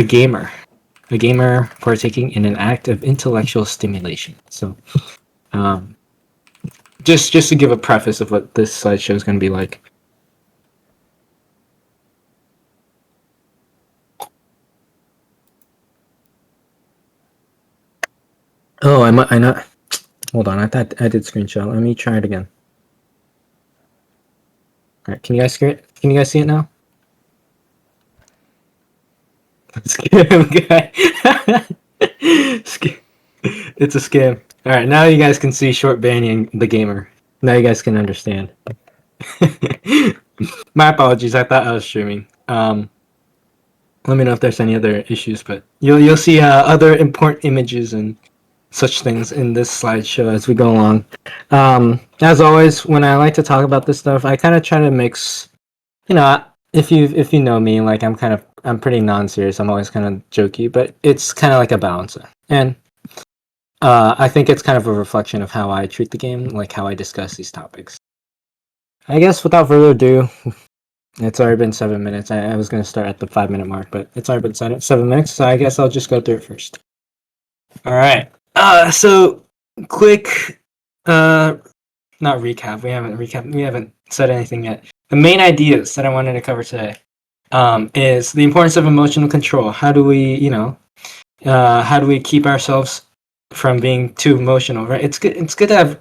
a gamer. A gamer partaking in an act of intellectual stimulation. So, just to give a preface of what this slideshow is going to be like. Oh, I not. Hold on, I thought I did screenshot. Let me try it again. All right, can you guys see it? Can you guys see it now? Scam guy. It's a scam. All right, now you guys can see short banning the gamer. Now you guys can understand. My apologies. I thought I was streaming. Let me know if there's any other issues, but you'll see other important images and such things in this slideshow as we go along. As always, when I like to talk about this stuff, I kind of try to mix. You know, if you know me, like I'm pretty non-serious. I'm always kind of jokey, but it's kind of like a balancer. And I think it's kind of a reflection of how I treat the game, like how I discuss these topics. I guess without further ado, it's already been 7 minutes. I was going to start at the 5-minute mark, but it's already been 7 minutes, so I guess I'll just go through it first. All right. So quick, not recap. We haven't said anything yet. The main ideas that I wanted to cover today is the importance of emotional control. How do we, how do we keep ourselves from being too emotional? Right? It's good to have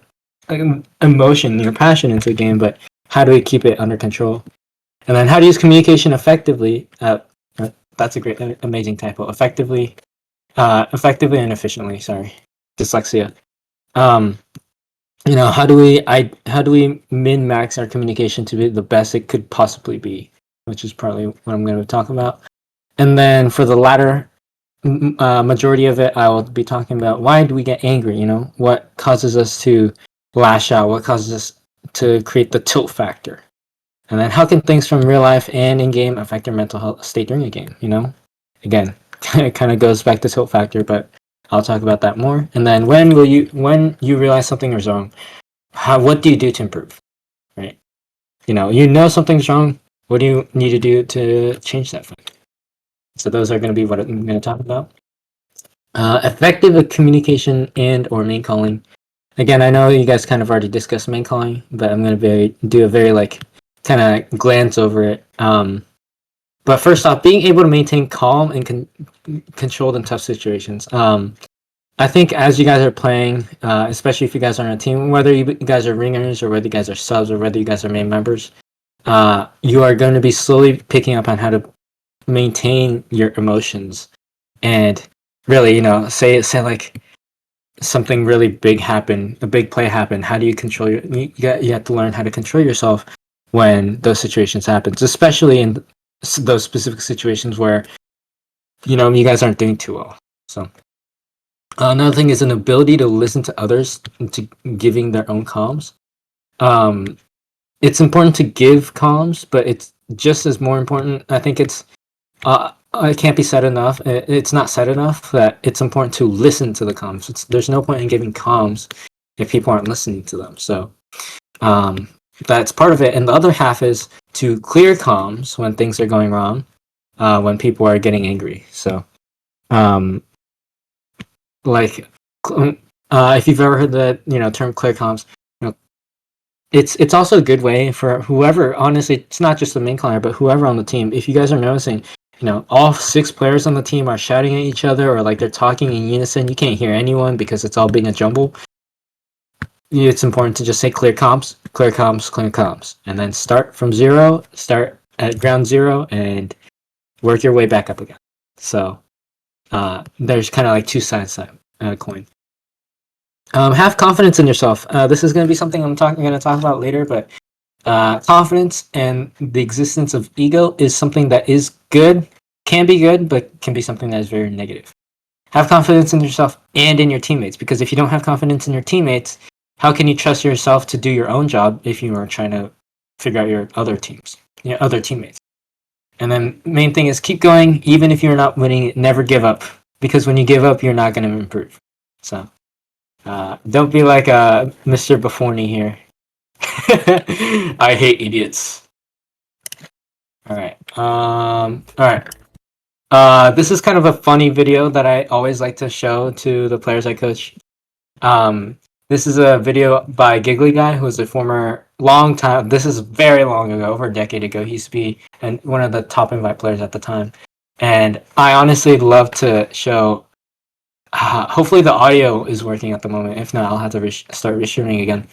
emotion, your passion into a game, but how do we keep it under control? And then how to use communication effectively. That's a great, amazing typo. Effectively and efficiently. Sorry, dyslexia. How do we min max our communication to be the best it could possibly be, which is probably what I'm going to talk about. And then for the latter majority of it, I will be talking about why do we get angry. What causes us to lash out? What causes us to create the tilt factor? And then how can things from real life and in game affect your mental health state during a game? Again, it kind of goes back to tilt factor, but I'll talk about that more. And then when you realize something is wrong, what do you do to improve? Right? Something's wrong. What do you need to do to change that thing? So those are going to be what I'm going to talk about. Effective communication and or main calling. Again, I know you guys kind of already discussed main calling, but I'm going to do a very kind of glance over it. But first off, being able to maintain calm and controlled in tough situations. I think as you guys are playing, especially if you guys are on a team, whether you guys are ringers or whether you guys are subs or whether you guys are main members, you are going to be slowly picking up on how to maintain your emotions. And really, say like something really big happened, a big play happened. How do you control you have to learn how to control yourself when those situations happen, especially in those specific situations where you guys aren't doing too well. So another thing is an ability to listen to others and to giving their own comms. It's important to give comms, but it's just as more important. I think it can't be said enough. It's not said enough that it's important to listen to the comms. There's no point in giving comms if people aren't listening to them. So that's part of it. And the other half is to clear comms when things are going wrong, when people are getting angry. So, if you've ever heard the term clear comms, it's also a good way for whoever. Honestly, it's not just the main caller, but whoever on the team. If you guys are noticing, all 6 players on the team are shouting at each other or they're talking in unison. You can't hear anyone because it's all being a jumble. It's important to just say clear comms, and then start from zero, start at ground zero, and work your way back up again. So there's kind of 2 sides to that coin. Have confidence in yourself. This is going to be something I'm going to talk about later, but confidence and the existence of ego is something that is good, can be good, but can be something that is very negative. Have confidence in yourself and in your teammates, because if you don't have confidence in your teammates, how can you trust yourself to do your own job if you are trying to figure out your other teammates? And then main thing is keep going, even if you're not winning. Never give up, because when you give up, you're not going to improve. So don't be like Mr. Buffoni here. I hate idiots. All right. This is kind of a funny video that I always like to show to the players I coach. This is a video by Giggly Guy, who was a former long time. This is very long ago, over a decade ago. He used to be one of the top invite players at the time, and I honestly love to show. Hopefully, the audio is working at the moment. If not, I'll have to start restreaming again.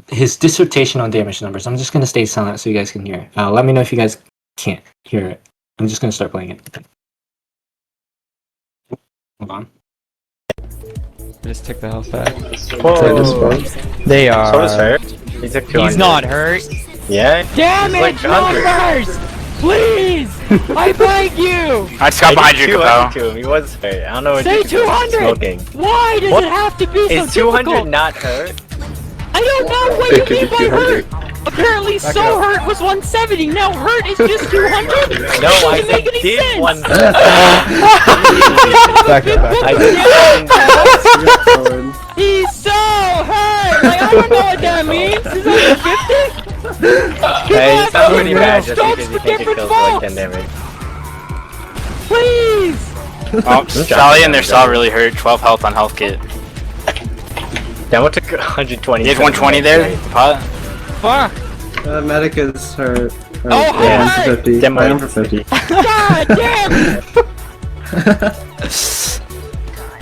His dissertation on damage numbers. I'm just gonna stay silent so you guys can hear. Let me know if you guys can't hear it. I'm just gonna start playing it. Hold on. Just took the health back. Whoa. They are. So is hurt. He took 200. He's not hurt. Yeah? Damn He's it, like 100. numbers! Please! I beg you! I just got behind you, Capo. To him. He was hurt. I don't know what Say you're 200! smoking. Why does What? it have to be so Is 200 difficult? not hurt? I don't know what you mean by hurt! Apparently so hurt was 170, now hurt is just 200? No, I Doesn't make any did sense. 100. He's so hurt! Like, I don't know what that means! Is that 50? Hey, it's not pretty bad just Strokes because you for think it different kills for like 10 folks. damage. Please! Oh, Sally and their saw really hurt. 12 health on health kit. Demo took 120. You have 120 there, Pot? Fuck! Medic is hurt. Oh, I am hi! for 50. Demo I am for 50. God damn!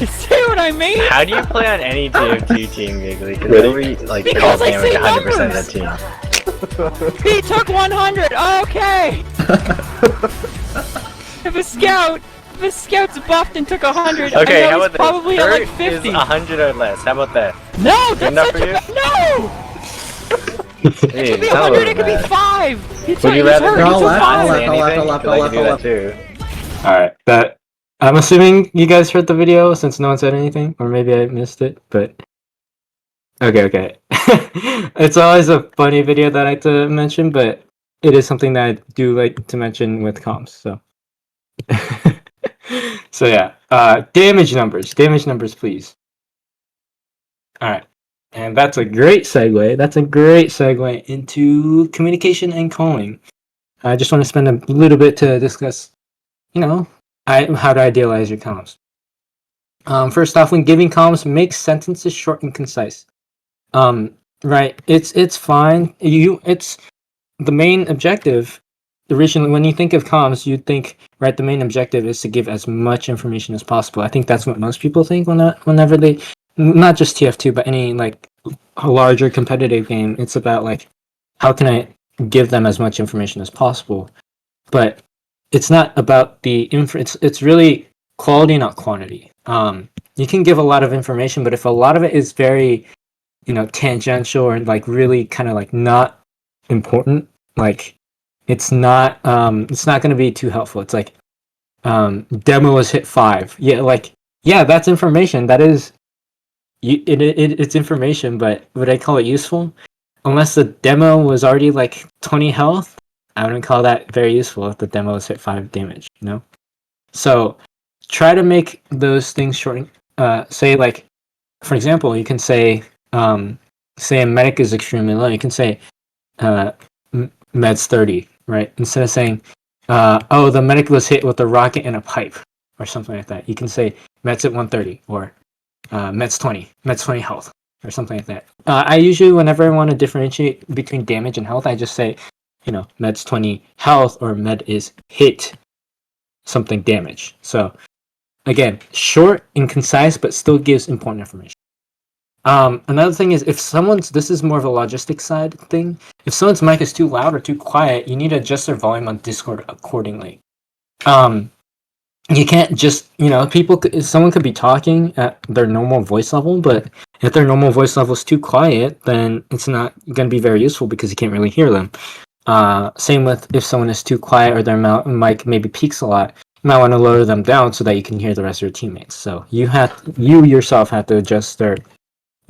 See what I mean? How do you play on any TF2 team, Giggly? Because Really? every like Because I damage say 100% of numbers. the team. He took 100. Okay. If a scout's buffed and took 100, Okay, I how know about he's probably this? at Hurt like 50. is 100 or less. How about that? No, that's enough such for a you? no. Hey, It could be it's not 100. It could be bad. 5. He's Would you rather hurt. I'll He took laugh, I'll 5. laugh, I'll laugh, anything? I'll laugh, 'Cause I I'll can do laugh, that too. All right, that I'm assuming you guys heard the video since no one said anything, or maybe I missed it. But okay. It's always a funny video that I like to mention, but it is something that I do like to mention with comms. So, so yeah, damage numbers, please. All right, and that's a great segue into communication and calling. I just want to spend a little bit to discuss, how to idealize your comms. First off, when giving comms, make sentences short and concise. Right, it's fine. It's the main objective. Originally, when you think of comms, you'd think, right, the main objective is to give as much information as possible. I think that's what most people think whenever they, not just TF2, but any like a larger competitive game. It's about like, how can I give them as much information as possible? But it's not about the it's really quality, not quantity. You can give a lot of information, but if a lot of it is very, tangential or like really kind of like not important, like it's not going to be too helpful. It's like demo was hit 5. Yeah, that's information. That is it's information, but would I call it useful? Unless the demo was already like 20 health, I wouldn't call that very useful if the demo was hit 5 damage, So try to make those things short. Say like, for example, you can say a medic is extremely low. You can say meds 30, right? Instead of saying, the medic was hit with a rocket and a pipe or something like that. You can say meds at 130 or meds 20 health or something like that. I usually, whenever I want to differentiate between damage and health, I just say, meds 20 health or med is hit something damage. So again, short and concise, but still gives important information. Another thing is this is more of a logistics side thing. If someone's mic is too loud or too quiet, you need to adjust their volume on Discord accordingly. You can't just, someone could be talking at their normal voice level, but if their normal voice level is too quiet, then it's not going to be very useful because you can't really hear them. Same with if someone is too quiet or their mic maybe peaks a lot, you might want to lower them down so that you can hear the rest of your teammates. So you yourself have to adjust their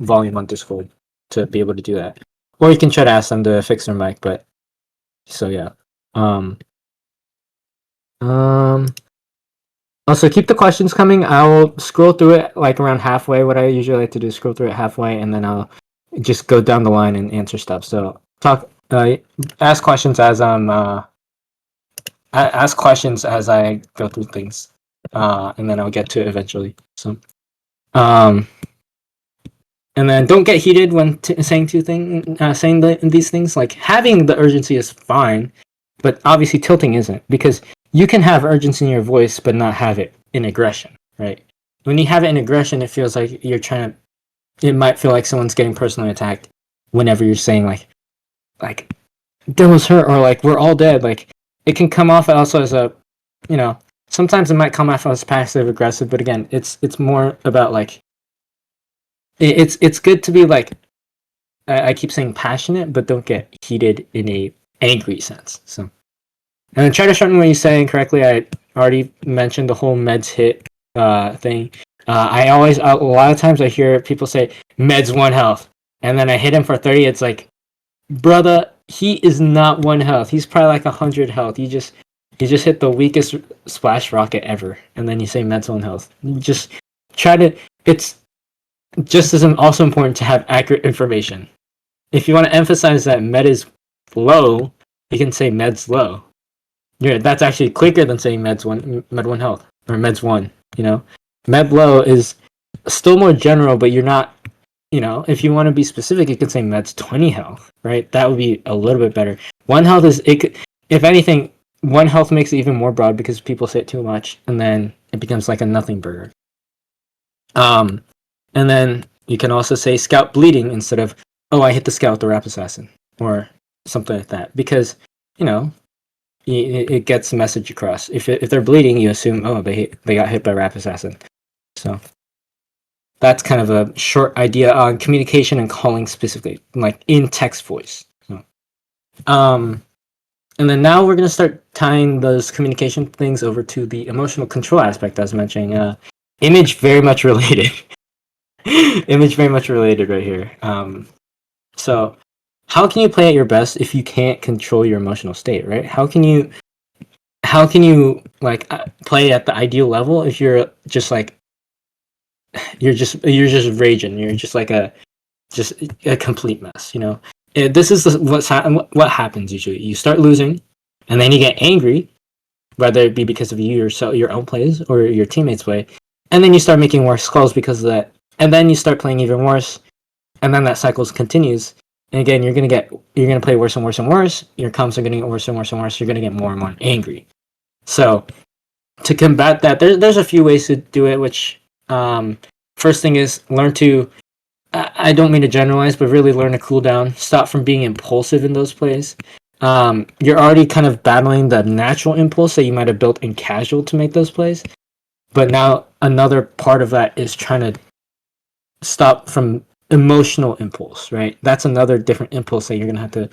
volume on Discord to be able to do that. Or you can try to ask them to fix their mic, but so yeah. Also, keep the questions coming. I'll scroll through it like around halfway. What I usually like to do is scroll through it halfway, and then I'll just go down the line and answer stuff. So ask questions as I'm ask questions as I go through things, and then I'll get to it eventually. So, and then don't get heated when saying these things. Like having the urgency is fine, but obviously tilting isn't, because you can have urgency in your voice but not have it in aggression, right? When you have it in aggression, it feels like you're trying to. It might feel like someone's getting personally attacked whenever you're saying like Dylan's hurt or like we're all dead. Like it can come off also as a, sometimes it might come off as passive aggressive, but again, it's more about like it's good to be like I keep saying passionate, but don't get heated in a angry sense. So, and then try to shorten what you say incorrectly. I already mentioned the whole meds hit thing. I always a lot of times I hear people say meds 1 health, and then I hit him for 30. It's like, brother, he is not 1 health. He's probably like 100 health. You just hit the weakest splash rocket ever, and then you say meds 1 health. You just try to. It's just as also important to have accurate information. If you want to emphasize that med is low, you can say meds low. Yeah, that's actually quicker than saying med 1 health or meds 1. Med low is still more general, but you're not. If you want to be specific, you can say meds 20 health, right? That would be a little bit better. 1 health is it. If anything, 1 health makes it even more broad because people say it too much, and then it becomes like a nothing burger. And then you can also say scout bleeding instead of, oh, I hit the scout with the rap assassin or something like that, because it gets the message across. If they're bleeding, you assume, oh, they got hit by rap assassin. So that's kind of a short idea on communication and calling specifically, like in text voice. So, and then now we're gonna start tying those communication things over to the emotional control aspect I was mentioning. Image very much related. Image very much related right here. So how can you play at your best if you can't control your emotional state, right? How can you like play at the ideal level if you're just like you're just raging, you're just like a complete mess, this is what happens usually. You start losing, and then you get angry, whether it be because of you yourself, your own plays, or your teammates play, and then you start making worse calls because of that, and then you start playing even worse, and then that cycle continues. And again, you're gonna play worse and worse and worse. Your comps are gonna get worse and worse and worse. You're gonna get more and more angry. So to combat that, there's a few ways to do it. Which first thing is learn to. I don't mean to generalize, but really learn to cool down. Stop from being impulsive in those plays. You're already kind of battling the natural impulse that you might have built in casual to make those plays. But now another part of that is trying to stop from emotional impulse, right? That's another different impulse that you're gonna have to,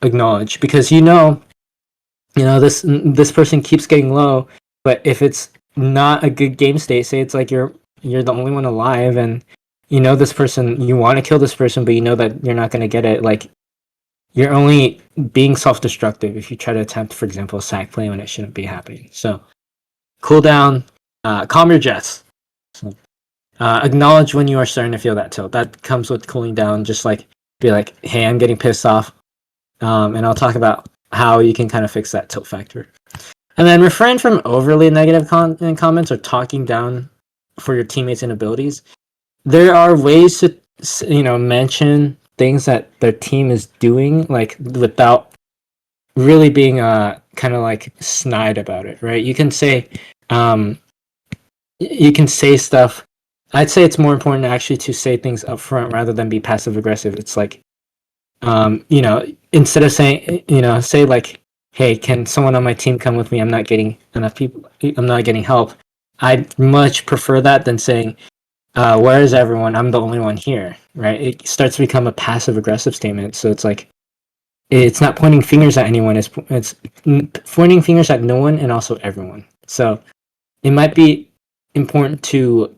acknowledge, because this person keeps getting low, but if it's not a good game state, say it's like you're the only one alive, and this person, you want to kill this person, but you know that you're not gonna get it. Like you're only being self-destructive if you try to attempt, for example, a sack play when it shouldn't be happening. So cool down, calm your jets. So, acknowledge when you are starting to feel that tilt. That comes with cooling down. Just like be like, hey, I'm getting pissed off, and I'll talk about how you can kind of fix that tilt factor. And then refrain from overly negative comments or talking down for your teammates' inabilities. There are ways to mention things that their team is doing, like without really being kind of like snide about it, right? You can say stuff. I'd say it's more important actually to say things up front rather than be passive aggressive. It's like, instead of saying, say like, hey, can someone on my team come with me? I'm not getting enough people. I'm not getting help. I'd much prefer that than saying, where is everyone? I'm the only one here, right? It starts to become a passive aggressive statement. So it's like, it's not pointing fingers at anyone. It's pointing fingers at no one and also everyone. So it might be important to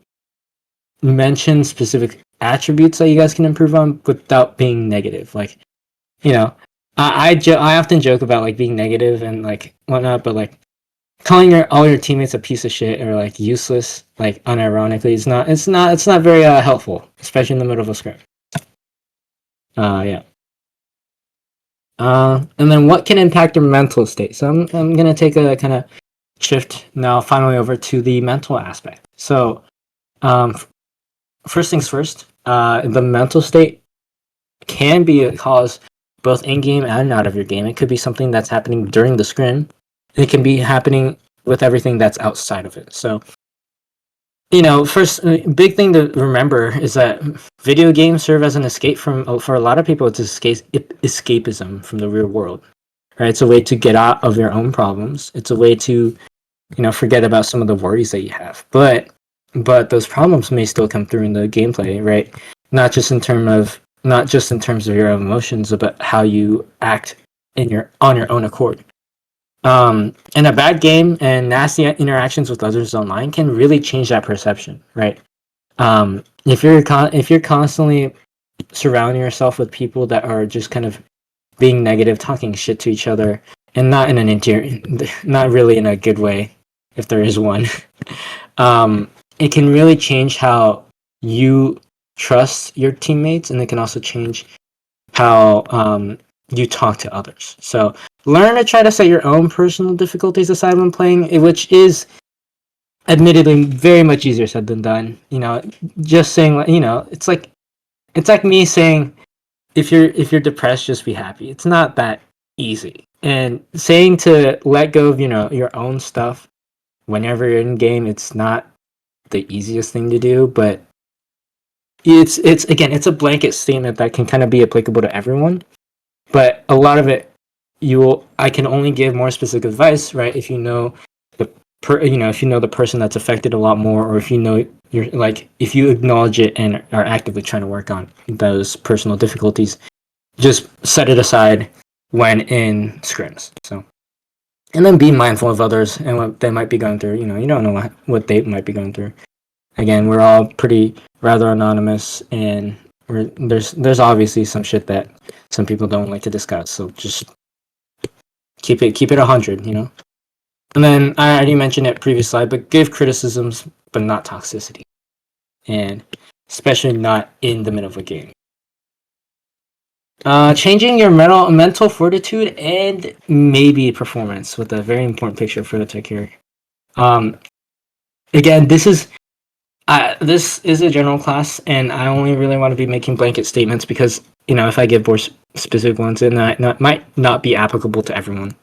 mention specific attributes that you guys can improve on without being negative. Like, I often joke about like being negative and like whatnot, but like calling all your teammates a piece of shit or like useless, like unironically, it's not very helpful, especially in the middle of a script. Yeah. And then what can impact your mental state? So I'm gonna take a kind of shift now, finally over to the mental aspect. So, first things first, the mental state can be a cause both in game and out of your game. It could be something that's happening during the scrim. It can be happening with everything that's outside of it. So, first big thing to remember is that video games serve as an escape from, for a lot of people, it's escapism from the real world. Right? It's a way to get out of your own problems. It's a way to, forget about some of the worries that you have. But those problems may still come through in the gameplay, right? Not just in terms of your emotions, but how you act on your own accord. And a bad game and nasty interactions with others online can really change that perception, right? If you're constantly surrounding yourself with people that are just kind of being negative, talking shit to each other, and not in not really in a good way, if there is one, it can really change how you trust your teammates, and it can also change how you talk to others. So learn to try to set your own personal difficulties aside when playing, which is admittedly very much easier said than done. Just saying, it's like me saying, if you're depressed, just be happy. It's not that easy. And saying to let go of your own stuff whenever you're in game, it's not the easiest thing to do, but it's again, it's a blanket statement that can kind of be applicable to everyone. But a lot of it, I can only give more specific advice, right? If you know if you know the person that's affected a lot more, or if if you acknowledge it and are actively trying to work on those personal difficulties, just set it aside when in scrims. So, and then be mindful of others and what they might be going through. You don't know what they might be going through. Again, we're all pretty rather anonymous, and there's obviously some shit that some people don't like to discuss. So just keep it 100, And then I already mentioned it previous slide, but give criticisms, but not toxicity, and especially not in the middle of a game. Changing your mental fortitude and maybe performance, with a very important picture for the tech here. Again, this is a general class, and I only really want to be making blanket statements because if I give more specific ones, then that might not be applicable to everyone.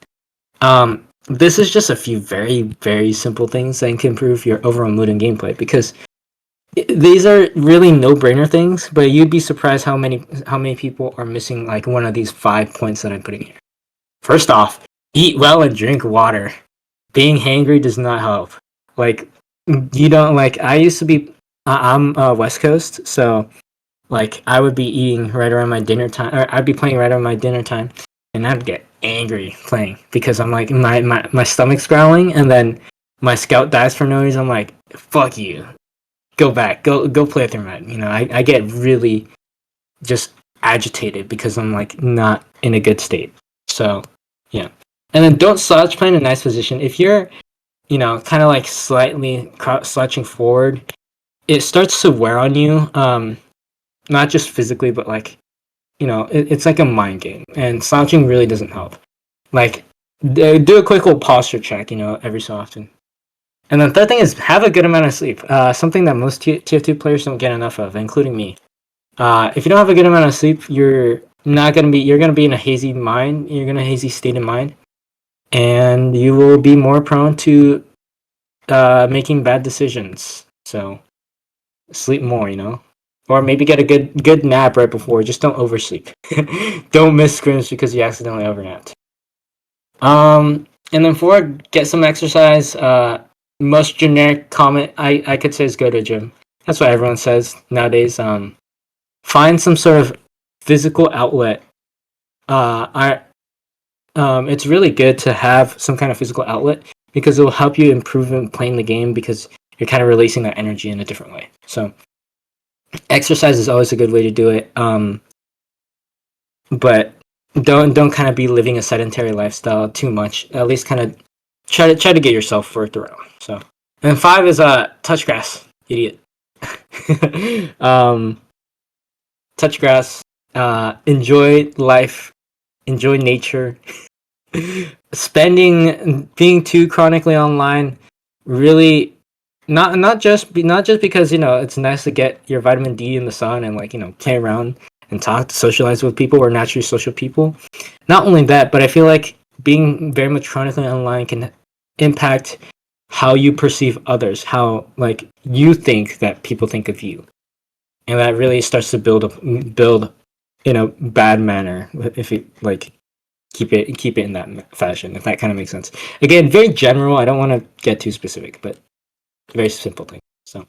This is just a few very, very simple things that can improve your overall mood and gameplay, because these are really no-brainer things, but you'd be surprised how many people are missing like one of these 5 points that I'm putting here. First off, eat well and drink water. Being hangry does not help. Like, you don't I used to be. I'm West Coast, so I would be eating right around my dinner time, or I'd be playing right around my dinner time, and I'd get angry playing because I'm like my stomach's growling, and then my scout dies for no reason. I'm like, fuck you, go back, go play through med. I get really just agitated because I'm not in a good state. So yeah, and then don't slouch play in a nice position. If you're kind of slightly slouching forward, it starts to wear on you, not just physically, but it's like a mind game, and slouching really doesn't help. Do a quick little posture check, every so often. And then third thing is have a good amount of sleep. Something that most TF2 players don't get enough of, including me. If you don't have a good amount of sleep, you're gonna be in a hazy mind. You're gonna hazy state of mind, and you will be more prone to making bad decisions. So sleep more, or maybe get a good nap right before. Just don't oversleep. Don't miss scrims because you accidentally overnapped. And then four, get some exercise. Most generic comment I could say is go to a gym. That's what everyone says nowadays. Find some sort of physical outlet. It's really good to have some kind of physical outlet because it will help you improve in playing the game, because you're kind of releasing that energy in a different way. So exercise is always a good way to do it. But don't kind of be living a sedentary lifestyle too much. At least kind of try to get yourself worked around. So, and 5 is touch grass, idiot. Touch grass. Enjoy life enjoy nature. Being too chronically online, really, not just because it's nice to get your vitamin D in the sun and like play around and talk, socialize with people. We're naturally social people. Not only that, but I feel like being very much chronically online can impact how you perceive others, how like you think that people think of you, and that really starts to build in a bad manner if you like keep it in that fashion. If that kind of makes sense. Again, very general. I don't want to get too specific, but very simple thing. So,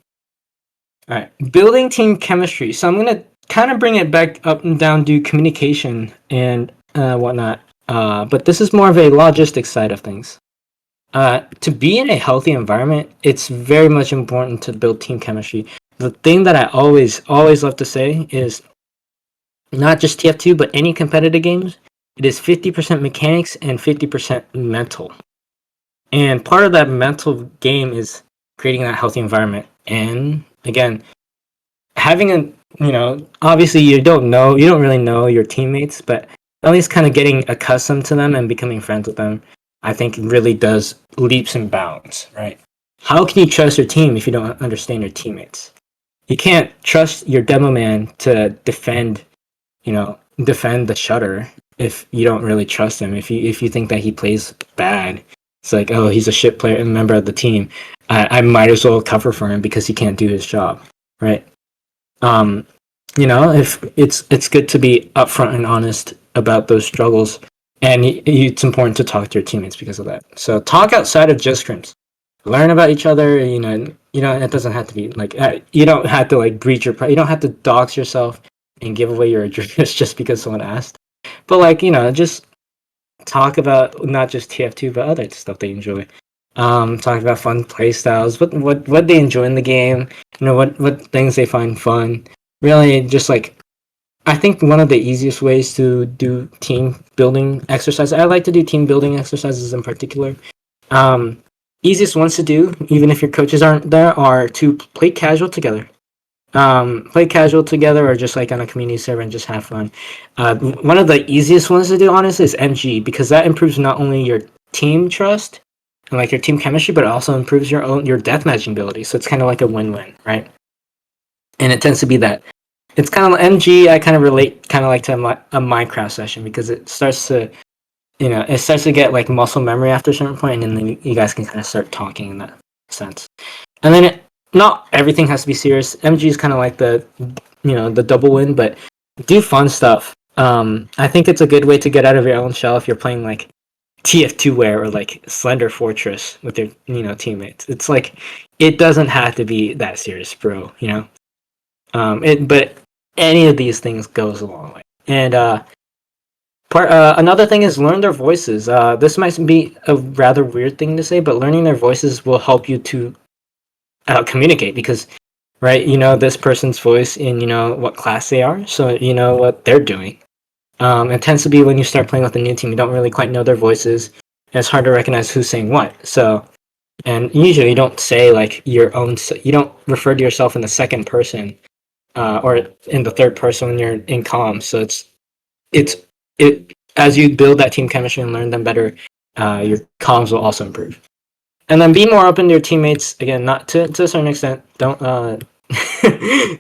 all right, building team chemistry. So I'm gonna kind of bring it back up and down to communication and whatnot. But this is more of a logistics side of things. To be in a healthy environment, it's very much important to build team chemistry. The thing that I always love to say is not just TF2, but any competitive games, it is 50% mechanics and 50% mental. And part of that mental game is creating that healthy environment. And again, having obviously you don't really know your teammates, but at least kind of getting accustomed to them and becoming friends with them, I think really does leaps and bounds, right? How can you trust your team if you don't understand your teammates? You can't trust your demo man to defend the shutter if you don't really trust him. If you think that he plays bad, it's like, oh, he's a shit player and member of the team. I might as well cover for him because he can't do his job, right? If it's good to be upfront and honest about those struggles, and it's important to talk to your teammates because of that. So talk outside of just scrims. Learn about each other. It doesn't have to be like you don't have to like breach your. You don't have to dox yourself and give away your address just because someone asked. But like just talk about not just TF2 but other stuff they enjoy. Talk about fun play styles, what they enjoy in the game. What things they find fun. Really, just like I think one of the easiest ways to do team building exercises. I like to do team building exercises in particular. Easiest ones to do, even if your coaches aren't there, are to play casual together. Play casual together or just like on a community server and just have fun. One of the easiest ones to do, honestly, is MG, because that improves not only your team trust and like your team chemistry, but it also improves your deathmatching ability. So it's kind of like a win-win, right? And it tends to be that. It's kind of like MG. I kind of relate, kind of like to a Minecraft session because it starts to, get like muscle memory after a certain point, and then you guys can kind of start talking in that sense. And then not everything has to be serious. MG is kind of like the double win, but do fun stuff. I think it's a good way to get out of your own shell if you're playing like TF2 Wear or like Slender Fortress with your teammates. It's like it doesn't have to be that serious, bro. But any of these things goes a long way. And another thing is learn their voices. This might be a rather weird thing to say, but learning their voices will help you to communicate because, right, this person's voice in what class they are, so you know what they're doing. It tends to be when you start playing with a new team, you don't really quite know their voices, and it's hard to recognize who's saying what. So, and usually you don't say like your own, you don't refer to yourself in the second person or in the third person when you're in comms. So it's as you build that team chemistry and learn them better, your comms will also improve. And then be more open to your teammates. Again, not to a certain extent. Don't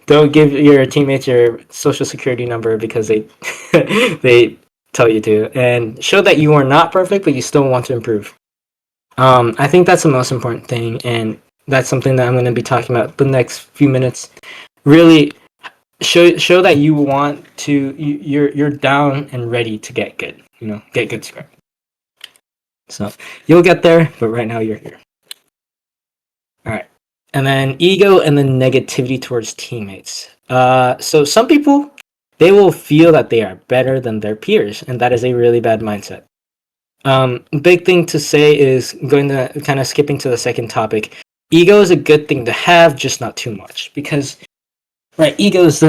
don't give your teammates your social security number because they they tell you to. And show that you are not perfect, but you still want to improve. I think that's the most important thing, and that's something that I'm going to be talking about the next few minutes. Really show that you want to. You're down and ready to get good. Get good script. So you'll get there, but right now you're here. All right. And then ego and then negativity towards teammates. So some people, they will feel that they are better than their peers, and that is a really bad mindset. Big thing to say is going to kind of skipping to the second topic. Ego is a good thing to have, just not too much, because right, ego is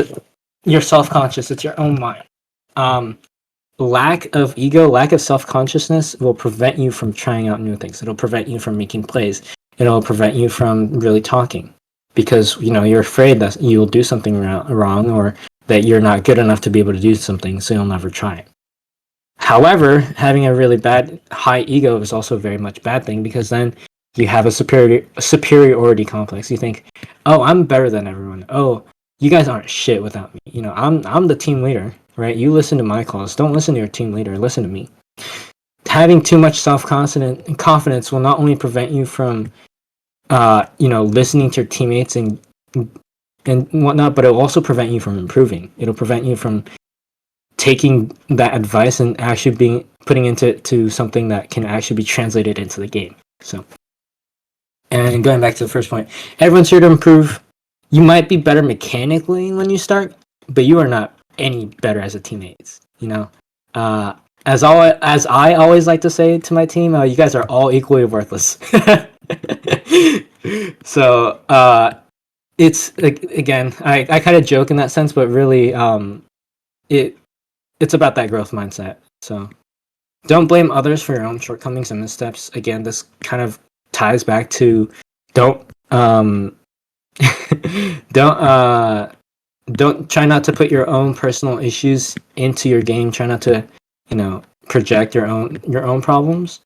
your self-conscious. It's your own mind. Lack of ego, lack of self-consciousness will prevent you from trying out new things. It'll prevent you from making plays. It'll prevent you from really talking because you're afraid that you'll do something wrong or that you're not good enough to be able to do something, so you'll never try it. However, having a really bad high ego is also very much bad thing because then you have a superiority complex. You think, oh, I'm better than everyone. Oh, you guys aren't shit without me. You know, I'm the team leader, right? You listen to my calls. Don't listen to your team leader. Listen to me. Having too much confidence will not only prevent you from, listening to your teammates and whatnot, but it'll also prevent you from improving. It'll prevent you from taking that advice and actually putting into something that can actually be translated into the game. So, and going back to the first point, everyone's here to improve. You might be better mechanically when you start, but you are not any better as a teammate. You know, as I always like to say to my team, you guys are all equally worthless. So it's again, I kind of joke in that sense, but really, it's about that growth mindset. So don't blame others for your own shortcomings and missteps. Again, this kind of ties back to don't don't try not to put your own personal issues into your game. Try not to, project your own problems.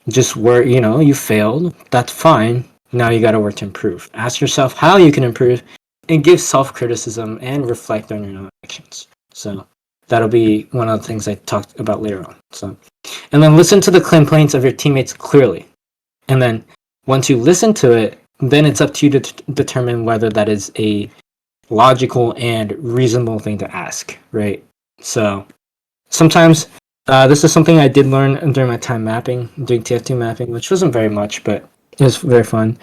Just where, you failed. That's fine. Now you got to work to improve. Ask yourself how you can improve and give self-criticism and reflect on your own actions. So that'll be one of the things I talked about later on. So, and then listen to the complaints of your teammates clearly. And then once you listen to it, then it's up to you to determine whether that is a logical and reasonable thing to ask, right? So sometimes this is something I did learn during my time doing TF2 mapping, which wasn't very much, but it was very fun.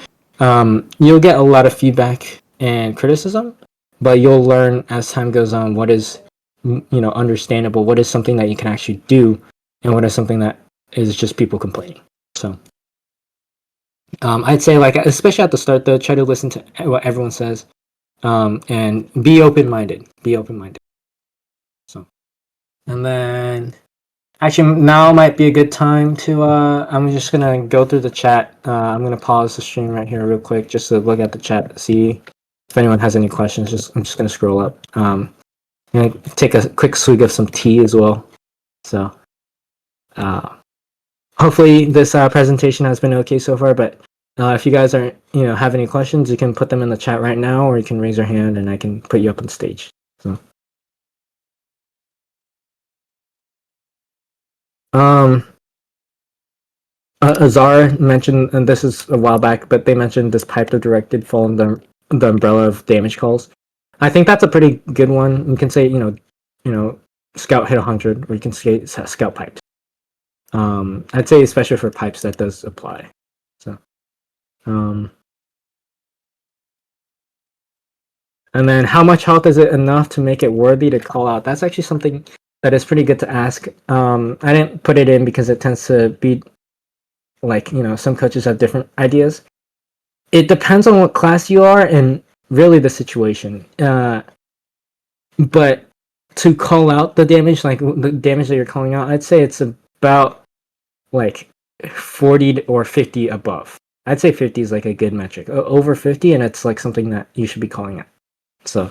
You'll get a lot of feedback and criticism, but you'll learn as time goes on what is understandable, what is something that you can actually do, and what is something that is just people complaining. So I'd say, like, especially at the start though, try to listen to what everyone says, and be open-minded. So, and then actually now might be a good time to I'm just gonna go through the chat. I'm gonna pause the stream right here real quick just to look at the chat, see if anyone has any questions. I'm just gonna scroll up. I'm gonna take a quick swig of some tea as well. So hopefully this presentation has been okay so far, but if you guys aren't, have any questions, you can put them in the chat right now, or you can raise your hand and I can put you up on stage. So Azar mentioned, and this is a while back, but they mentioned this pipe directed fall under the umbrella of damage calls. I think that's a pretty good one. You can say, scout hit 100, or you can say scout piped. I'd say especially for pipes that does apply. So, and then how much health is it enough to make it worthy to call out? That's actually something that is pretty good to ask. I didn't put it in because it tends to be like, some coaches have different ideas. It depends on what class you are and really the situation. But to call out the damage, like the damage that you're calling out, I'd say it's about like 40 or 50 above. I'd say 50 is like a good metric. Over 50, and it's like something that you should be calling out. So,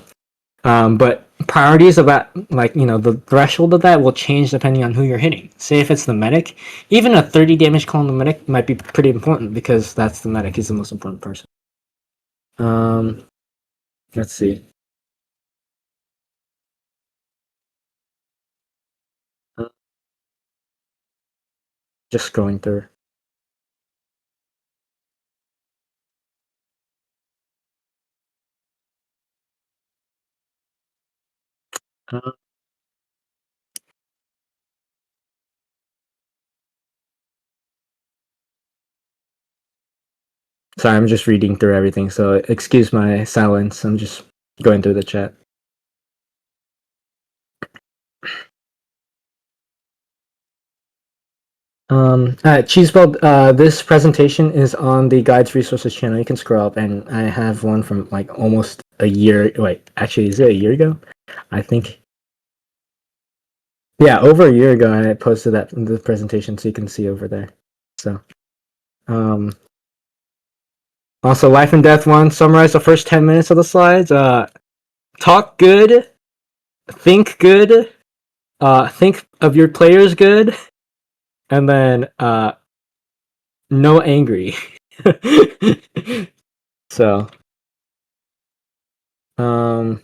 but priorities of that, like, the threshold of that will change depending on who you're hitting. Say if it's the medic, even a 30 damage call on the medic might be pretty important because that's the medic. He's the most important person. Let's see. Just scrolling through. Sorry, I'm just reading through everything, so excuse my silence. I'm just going through the chat. Cheeseball, this presentation is on the Guides Resources channel. You can scroll up, and I have one from like almost a year. Wait, actually, is it a year ago? I think. Yeah, over a year ago, I posted that in the presentation, so you can see over there. So, also, Life and Death 1, summarize the first 10 minutes of the slides. Talk good, think good, think of your players good, and then no angry. So, Dune,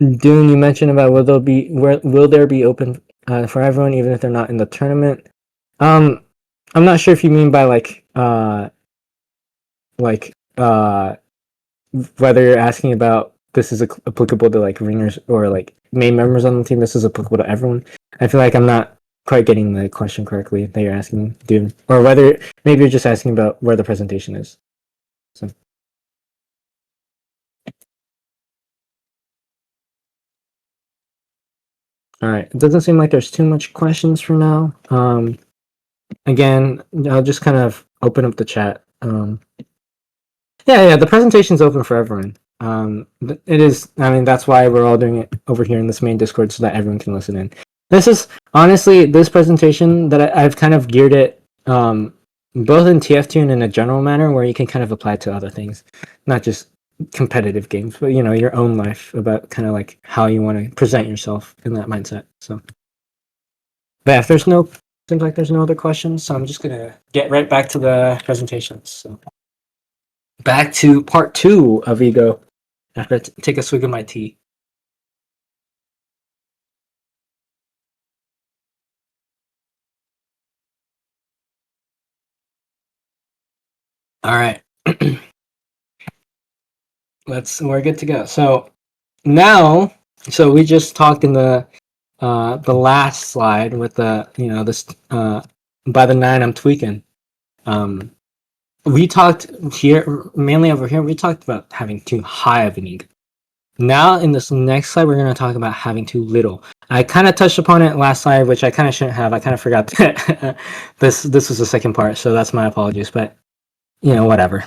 you mentioned about will there be open for everyone even if they're not in the tournament? I'm not sure if you mean by like whether you're asking about this is applicable to like ringers or like main members on the team. This is applicable to everyone. I feel like I'm not quite getting the question correctly that you're asking, Dune, or whether maybe you're just asking about where the presentation is. So. All right. It doesn't seem like there's too much questions for now. Again, I'll just kind of open up the chat. Yeah, the presentation's open for everyone. It is. I mean, that's why we're all doing it over here in this main Discord so that everyone can listen in. This is honestly this presentation that I've kind of geared it both in TF2 and in a general manner where you can kind of apply to other things, not just competitive games, but you know your own life about kind of like how you want to present yourself in that mindset. So, but if there's no, seems like there's no other questions, so I'm just gonna get right back to the presentations. So, back to part 2 of Ego. After I take a swig of my tea. All right. We're good to go. So now, we just talked in the last slide with the this by the 9 I'm tweaking. We talked here mainly over here. We talked about having too high of an ego. Now in this next slide, we're going to talk about having too little. I kind of touched upon it last slide, which I kind of shouldn't have. I kind of forgot that this was the second part, so that's my apologies. But whatever.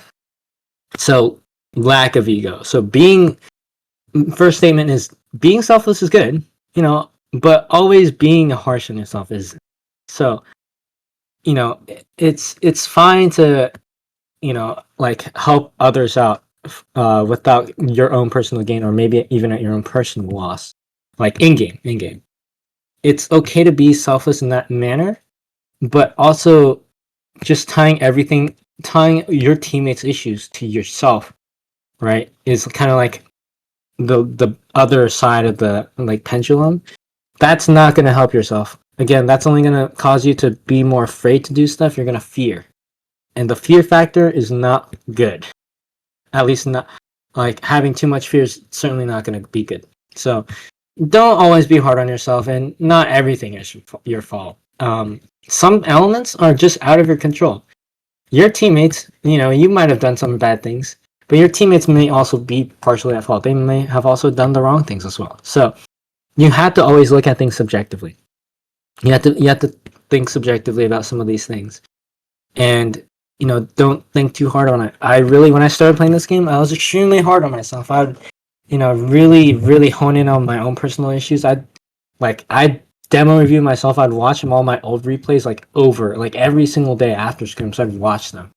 So lack of ego. So first statement is being selfless is good, but always being harsh on yourself is. So, it's fine to, like help others out without your own personal gain or maybe even at your own personal loss, like in game. It's okay to be selfless in that manner, but also just tying your teammates' issues to yourself, right, is kind of like the other side of the like pendulum. That's not going to help yourself. Again, that's only going to cause you to be more afraid to do stuff. You're going to fear, and the fear factor is not good. At least not like having too much fear is certainly not going to be good. So don't always be hard on yourself, and not everything is your fault. Some elements are just out of your control. Your teammates, you might have done some bad things, but your teammates may also be partially at fault. They may have also done the wrong things as well. So you have to always look at things subjectively. You have to think subjectively about some of these things, and don't think too hard on it. When I started playing this game, I was extremely hard on myself. I'd really really hone in on my own personal issues. I'd demo review myself. I'd watch them all my old replays over every single day after scrims. I'd watch them.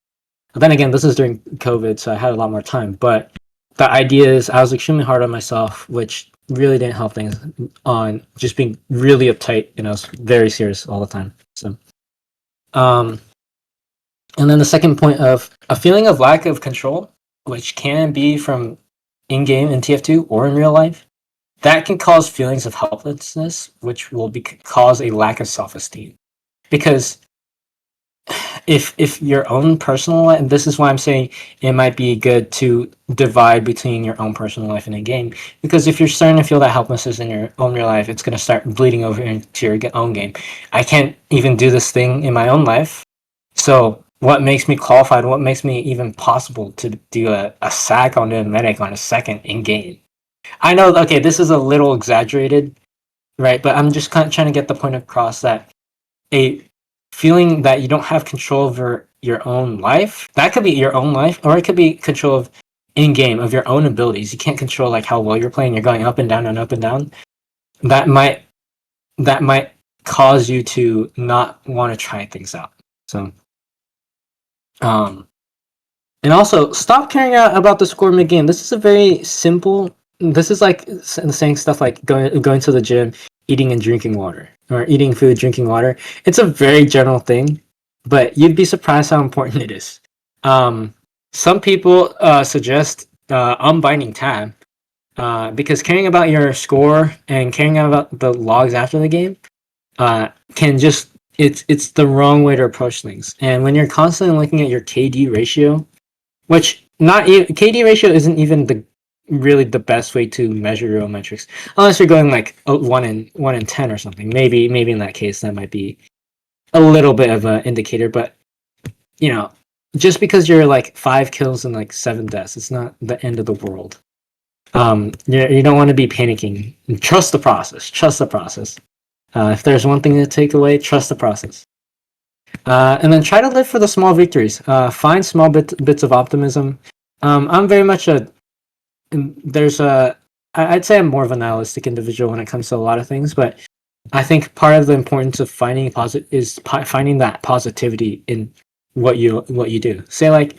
But then again, this is during COVID, so I had a lot more time. But the idea is I was extremely hard on myself, which really didn't help things on just being really uptight, I was very serious all the time. So and then the second point of a feeling of lack of control, which can be from in-game in TF2 or in real life, that can cause feelings of helplessness, which will cause a lack of self-esteem. Because if your own personal life, and this is why I'm saying it might be good to divide between your own personal life and in game, because if you're starting to feel that helplessness in your own real life, it's going to start bleeding over into your own game. I can't even do this thing in my own life, so what makes me qualified, what makes me even possible to do a sack on a medic on a second in game? I know, okay, this is a little exaggerated, right? But I'm just kind of trying to get the point across that a feeling that you don't have control over your own life, that could be your own life, or it could be control of in-game, of your own abilities. You can't control how well you're playing. You're going up and down and up and down. That might cause you to not want to try things out. So, and also stop caring about the score mid-game. This is a very simple this is like saying stuff like going to the gym, eating and drinking water, or eating food, drinking water. It's a very general thing, but you'd be surprised how important it is. Some people suggest unbinding tab because caring about your score and caring about the logs after the game can just it's the wrong way to approach things. And when you're constantly looking at your KD ratio, which KD ratio isn't even really the best way to measure your own metrics, unless you're going like a 1 in 10 or something. Maybe in that case that might be a little bit of an indicator, but you know, just because you're like 5 kills and like 7 deaths, it's not the end of the world. You don't want to be panicking. Trust the process. Trust the process. If there's one thing to take away, trust the process. And then try to live for the small victories. Find small bits of optimism. I'm very much I'd say I'm more of an nihilistic individual when it comes to a lot of things, but I think part of the importance of finding finding that positivity in what you do. Say like,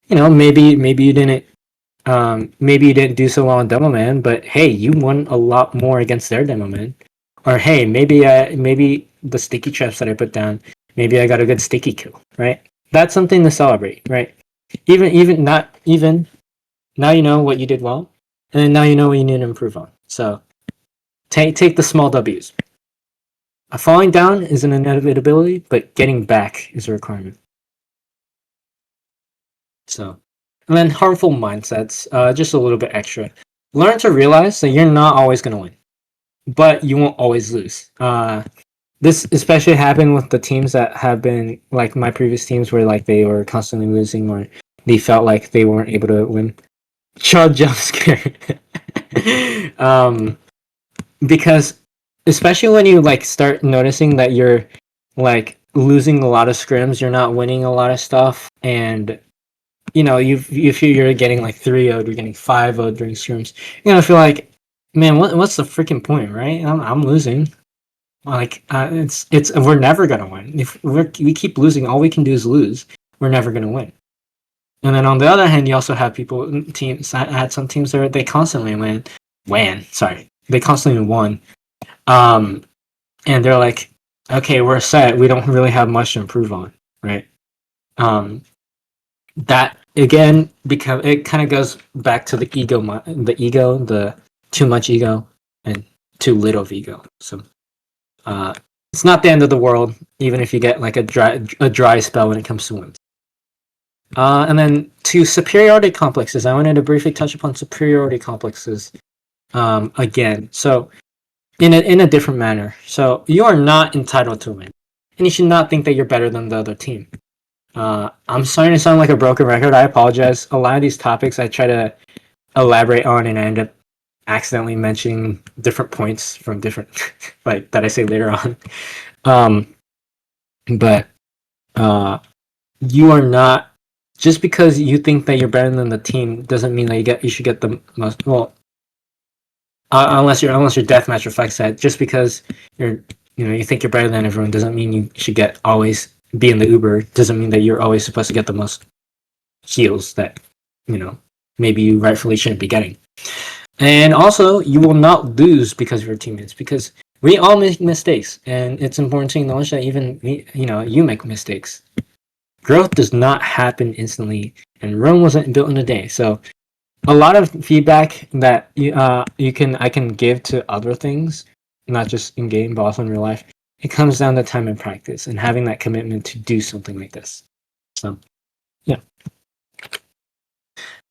maybe you didn't do so well in Demo Man, but hey, you won a lot more against their Demo Man. Or hey, maybe the sticky traps that I put down, maybe I got a good sticky kill, right? That's something to celebrate, right? Even now you know what you did well, and then now you know what you need to improve on. So take the small W's. Falling down is an inevitability, but getting back is a requirement. So, and then harmful mindsets, just a little bit extra. Learn to realize that you're not always going to win, but you won't always lose. This especially happened with the teams that have been like my previous teams, where like they were constantly losing, or they felt like they weren't able to win. Chud jump scare. Because especially when you like start noticing that you're like losing a lot of scrims, you're not winning a lot of stuff, and if you're getting like 3-0'd, you're getting 5-0'd during scrims, you're gonna feel like, man, what's the freaking point, right? I'm losing. Like it's we're never gonna win. If we keep losing, all we can do is lose. We're never gonna win. And then on the other hand, you also have teams. I had some teams where they constantly they constantly won. And they're like, okay, we're set. We don't really have much to improve on, right? That again, because it kind of goes back to the too much ego and too little of ego. So it's not the end of the world, even if you get like a dry spell when it comes to wins. And then to superiority complexes, I wanted to briefly touch upon superiority complexes again. So in a different manner. So you are not entitled to win, and you should not think that you're better than the other team. I'm starting to sound like a broken record. I apologize. A lot of these topics I try to elaborate on, and I end up accidentally mentioning different points from different like that I say later on. But you are not, just because you think that you're better than the team doesn't mean that you should get the most. Well, unless your deathmatch reflects that. Just because you think you're better than everyone doesn't mean you should always be in the Uber. Doesn't mean that you're always supposed to get the most heals that maybe you rightfully shouldn't be getting. And also, you will not lose because of your teammates, because we all make mistakes, and it's important to acknowledge that even you make mistakes. Growth does not happen instantly, and Rome wasn't built in a day. So a lot of feedback that I can give to other things, not just in game but also in real life, it comes down to time and practice and having that commitment to do something like this. So yeah.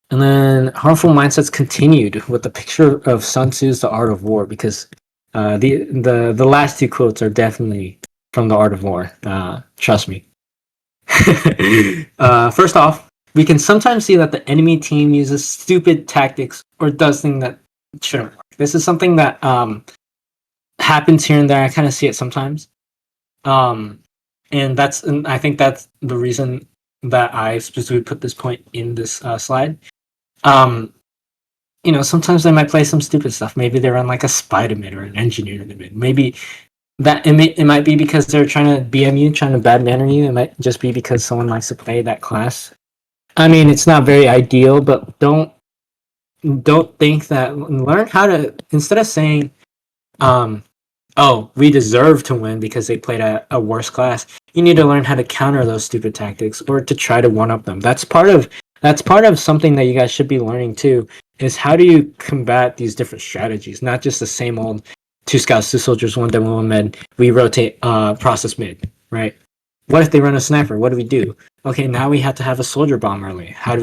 And then harmful mindsets continued with the picture of Sun Tzu's The Art of War, because the last two quotes are definitely from The Art of War. Trust me. First off, we can sometimes see that the enemy team uses stupid tactics or does things that shouldn't work. This is something that happens here and there. I kind of see it sometimes. And I think that's the reason that I specifically put this point in this slide. Sometimes they might play some stupid stuff. Maybe they run like a spy to mid or an engineer to mid. Maybe that it might be because they're trying to BM you, trying to bad manner you. It might just be because someone likes to play that class. I mean, it's not very ideal, but don't don't think that learn how to instead of saying, oh, we deserve to win because they played a worse class. You need to learn how to counter those stupid tactics or to try to one up them. That's part of something that you guys should be learning too. Is how do you combat these different strategies? Not just the same old 2 scouts, 2 soldiers, 1 demo, 1 med. We rotate process mid, right? What if they run a sniper? What do we do? Okay, now we have to have a soldier bomb early. How do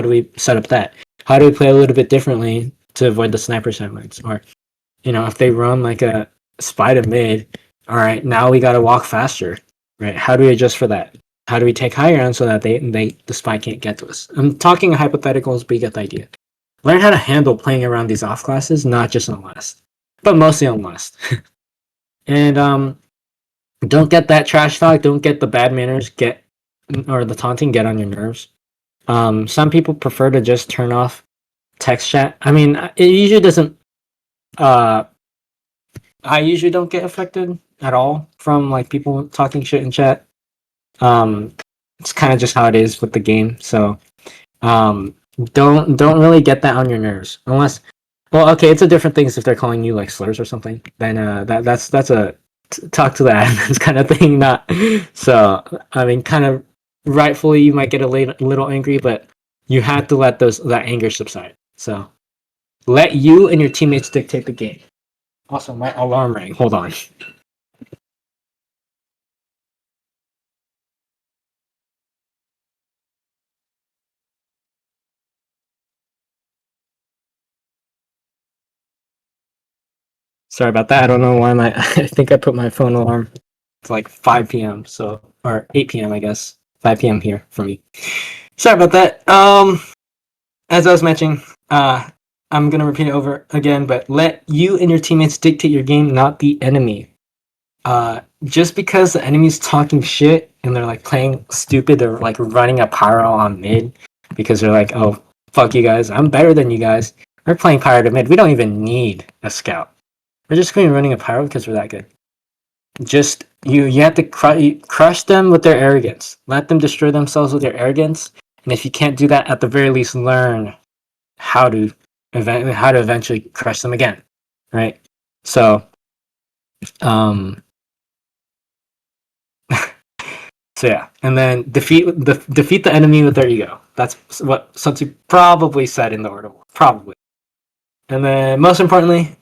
we set up that? How do we play a little bit differently to avoid the sniper sidelines? Or, if they run like a spider mid, all right, now we got to walk faster, right? How do we adjust for that? How do we take high ground so that the spy can't get to us? I'm talking hypotheticals, but you get the idea. Learn how to handle playing around these off classes, not just on last, but mostly on last. And don't get that trash talk. Don't get the bad manners. Or the taunting. Get on your nerves. Some people prefer to just turn off text chat. I mean, it usually doesn't. I usually don't get affected at all from like people talking shit in chat. It's kind of just how it is with the game. So, don't really get that on your nerves unless. Well, okay, it's a different thing if they're calling you like slurs or something. Then that's a talk to the admins kind of thing. Not so. I mean, kind of rightfully you might get a little angry, but you have to let that anger subside. So let you and your teammates dictate the game. Also, my alarm rang. Hold on. Sorry about that. I don't know why I think I put my phone alarm to like 5 p.m. Or 8 p.m. I guess. 5 p.m. here for me. Sorry about that. As I was mentioning, I'm gonna repeat it over again, but let you and your teammates dictate your game, not the enemy. Just because the enemy's talking shit and they're like playing stupid, they're like running a pyro on mid because they're like, oh fuck you guys, I'm better than you guys. We're playing pyro to mid. We don't even need a scout. We're just going to be running a pyro because we're that good. Just you have to crush them with their arrogance. Let them destroy themselves with their arrogance. And if you can't do that, at the very least, learn how to eventually crush them again, right? So, so yeah, and then defeat the enemy with their ego. That's what Sun Tzu probably said in the Art of War, probably. And then, most importantly,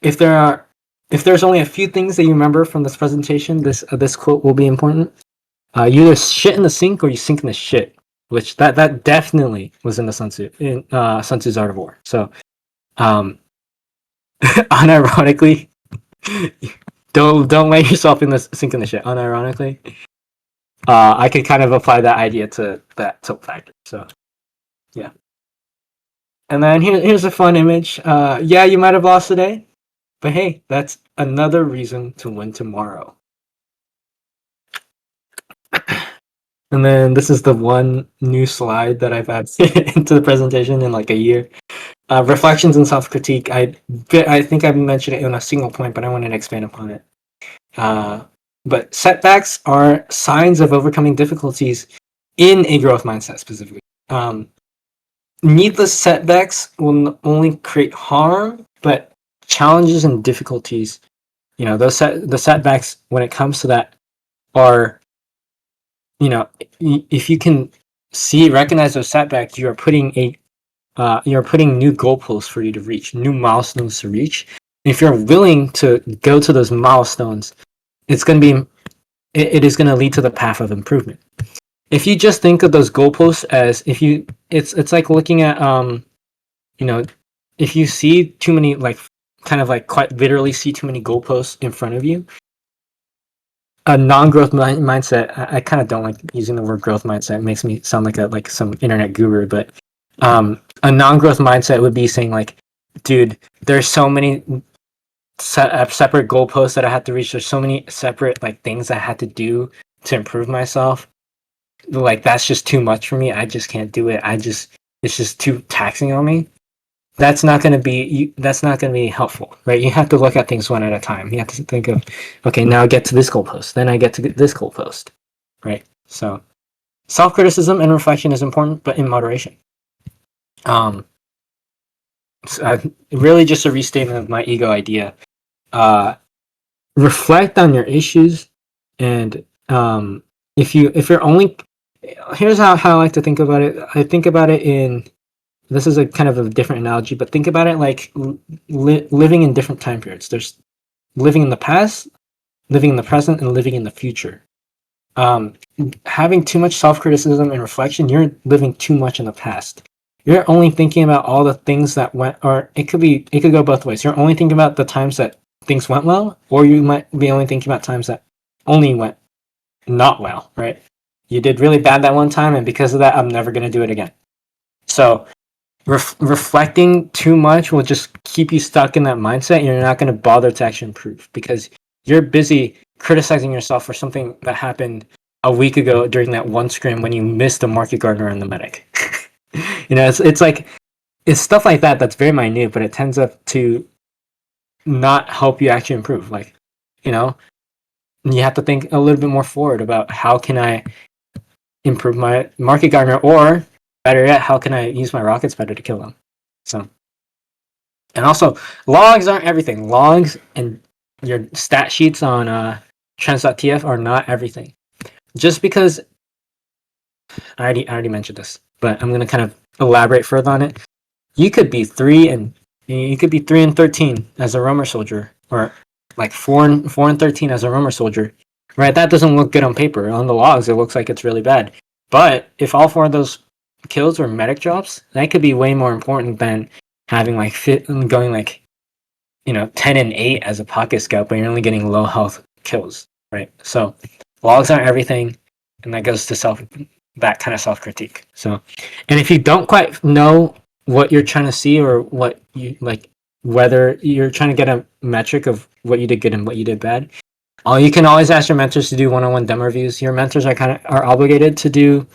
if there's only a few things that you remember from this presentation, this quote will be important. You either shit in the sink or you sink in the shit. Which that definitely was in the Sun Tzu in Sun Tzu's Art of War. So, unironically, don't let yourself sink in the shit. Unironically, I could kind of apply that idea to that tilt factor. So, yeah. And then here's a fun image. Yeah, you might have lost today, but hey, that's another reason to win tomorrow. And then this is the one new slide that I've had into the presentation in like a year. Reflections and self-critique. I think I mentioned it in a single point, but I wanted to expand upon it. But setbacks are signs of overcoming difficulties in a growth mindset specifically. Needless setbacks will only create harm, but challenges and difficulties, the setbacks when it comes to that are, if you can recognize those setbacks, you're putting new goalposts for you to reach, new milestones to reach. And if you're willing to go to those milestones, it is going to lead to the path of improvement. If you just think of those goalposts as it's like looking at if you see too many quite literally see too many goalposts in front of you. A non-growth mindset. I kind of don't like using the word growth mindset. It makes me sound like some internet guru. But a non-growth mindset would be saying like, dude, there's so many separate goalposts that I have to reach. There's so many separate things I had to do to improve myself. Like that's just too much for me. I just can't do it. It's just too taxing on me. That's not going to be helpful, right? You have to look at things one at a time. You have to think of, okay, now I get to this goalpost, then I get to this goalpost, right? So, self-criticism and reflection is important, but in moderation. really just a restatement of my ego idea. Reflect on your issues, and if you're only, here's how I like to think about it. I think about it in, this is a kind of a different analogy, but think about it like living in different time periods. There's living in the past, living in the present, and living in the future. Having too much self-criticism and reflection, you're living too much in the past. You're only thinking about all the things that went, or it could go both ways. You're only thinking about the times that things went well, or you might be only thinking about times that only went not well, right? You did really bad that one time, and because of that, I'm never going to do it again. So reflecting too much will just keep you stuck in that mindset, and you're not going to bother to actually improve because you're busy criticizing yourself for something that happened a week ago during that one scrim when you missed the market gardener and the medic. It's like, it's stuff like that that's very minute, but it tends up to not help you actually improve. Like, you have to think a little bit more forward about how can I improve my market gardener, or better yet, how can I use my rockets better to kill them? So, and also, logs aren't everything. Logs and your stat sheets on trends.tf are not everything. Just because I already mentioned this, but I'm gonna kind of elaborate further on it. You could be 3 and 13 as a roamer soldier, or like 4 and 13 as a roamer soldier, right? That doesn't look good on paper. On the logs, it looks like it's really bad. But if all 4 of those kills were medic drops, that could be way more important than having like going like 10 and 8 as a pocket scout, but you're only getting low health kills, right? So logs aren't everything, and that goes to that kind of self critique. So, and if you don't quite know what you're trying to see, or what you like, whether you're trying to get a metric of what you did good and what you did bad, you can always ask your mentors to do one-on-one demo reviews. Your mentors are obligated to do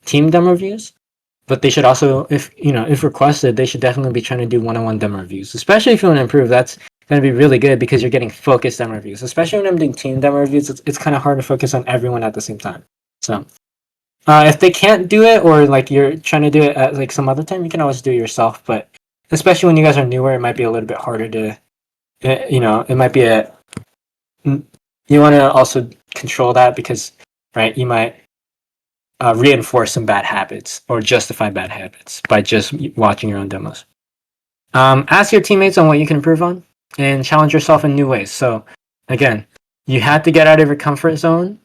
team demo reviews, but they should also, if requested, they should definitely be trying to do one-on-one demo reviews, especially if you want to improve. That's going to be really good because you're getting focused demo reviews. Especially when I'm doing team demo reviews, it's kind of hard to focus on everyone at the same time. So if they can't do it, or like you're trying to do it at like some other time, you can always do it yourself. But especially when you guys are newer, it might be a little bit harder to, it might be you want to also control that because, right, you might reinforce some bad habits or justify bad habits by just watching your own demos. Ask your teammates on what you can improve on and challenge yourself in new ways. So again, you have to get out of your comfort zone.